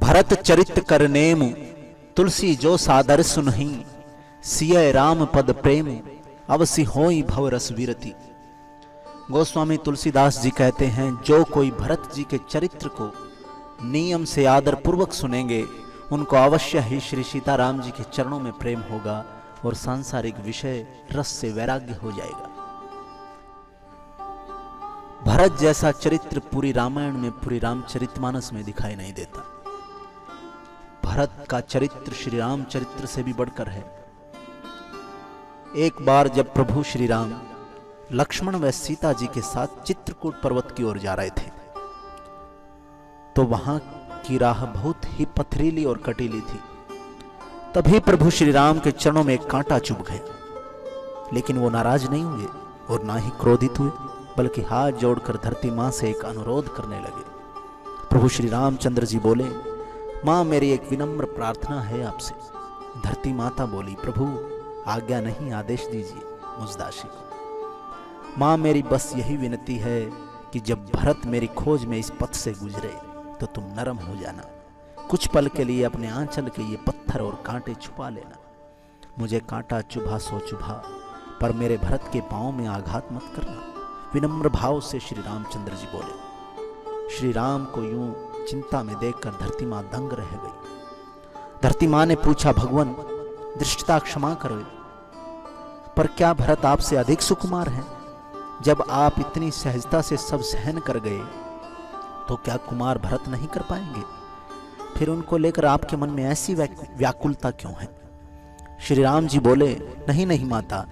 भरत चरित कर नेम, तुलसी जो सादर सुनहि, सिय राम पद प्रेम, अवसि होई भव रस विरति। गोस्वामी तुलसीदास जी कहते हैं, जो कोई भरत जी के चरित्र को नियम से आदर पूर्वक सुनेंगे, उनको अवश्य ही श्री सीताराम जी के चरणों में प्रेम होगा और सांसारिक विषय रस से वैराग्य हो जाएगा। भरत जैसा चरित्र पूरी रामायण में, पूरी रामचरितमानस में दिखाई नहीं देता। भरत का चरित्र श्री राम चरित्र से भी बढ़कर है। एक बार जब प्रभु श्री राम लक्ष्मण व सीता जी के साथ चित्रकूट पर्वत की ओर जा रहे थे, तो वहां की राह बहुत ही पथरीली और कटीली थी। तभी प्रभु श्री राम के चरणों में एक कांटा चुभ गया, लेकिन वो नाराज नहीं हुए और ना ही क्रोधित हुए, बल्कि हाथ जोड़कर धरती मां से एक अनुरोध करने लगे। प्रभु श्री रामचंद्र जी बोले, मां मेरी एक विनम्र प्रार्थना है आपसे। धरती माता बोली, प्रभु आज्ञा नहीं, आदेश दीजिए मुझ दासी को। मां मेरी बस यही विनती है कि जब भरत मेरी खोज में इस पथ से गुजरे तो तुम नरम हो जाना, कुछ पल के लिए अपने आंचल के ये पत्थर और कांटे छुपा लेना। मुझे कांटा चुभा सो चुभा, पर मेरे भरत के पांव में आघात मत करना। विनम्र भाव से श्री रामचंद्र जी बोले। श्री राम को यूं चिंता में देखकर धरती मां दंग रह गई। धरती मां ने पूछा, भगवान दृष्टता क्षमा करो, पर क्या भरत आपसे अधिक सुकुमार हैं? जब आप इतनी सहजता से सब सहन कर गए, तो क्या कुमार भरत नहीं कर पाएंगे? फिर उनको लेकर आपके मन में ऐसी व्याकुलता क्यों है? श्री राम जी बोले, नहीं नहीं माता,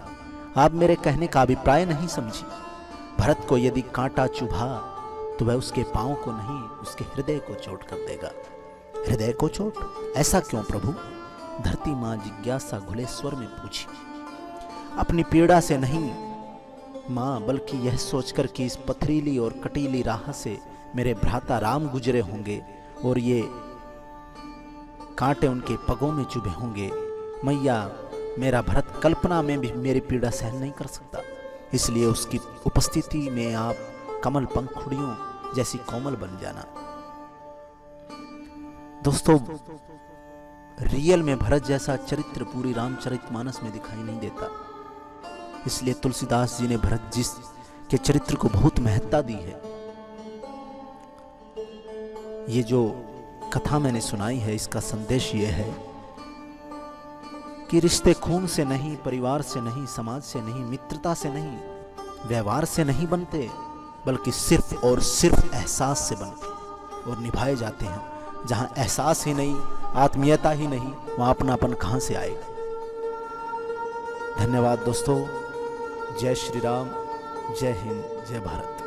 आप मेरे कहने का अभिप्राय नहीं समझी। भरत को यदि कांटा चुभा तो वह उसके पांव को नहीं, उसके हृदय को चोट कर देगा। हृदय को चोट? ऐसा क्यों प्रभु? धरती मां जिज्ञासा घुले स्वर में पूछी। अपनी पीड़ा से नहीं मां, बल्कि यह सोचकर कि इस पथरीली और कटीली राह से मेरे भ्राता राम गुजरे होंगे और ये कांटे उनके पगों में चुभे होंगे। मैया, मेरा भरत कल्पना में भी मेरी पीड़ा सहन नहीं कर सकता, इसलिए उसकी उपस्थिति में आप कमल पंखुड़ियों जैसी कोमल बन जाना। दोस्तों, रियल में भरत जैसा चरित्र पूरी रामचरितमानस में दिखाई नहीं देता, इसलिए तुलसीदास जी ने भरत जी के चरित्र को बहुत महत्ता दी है। ये जो कथा मैंने सुनाई है, इसका संदेश ये है कि रिश्ते खून से नहीं, परिवार से नहीं, समाज से नहीं, मित्रता से नहीं, व्यवहार से नहीं बनते, बल्कि सिर्फ और सिर्फ एहसास से बनते और निभाए जाते हैं। जहां एहसास ही नहीं, आत्मीयता ही नहीं, वहां अपनापन कहां से आएगा? धन्यवाद दोस्तों। जय श्री राम, जय हिंद, जय भारत।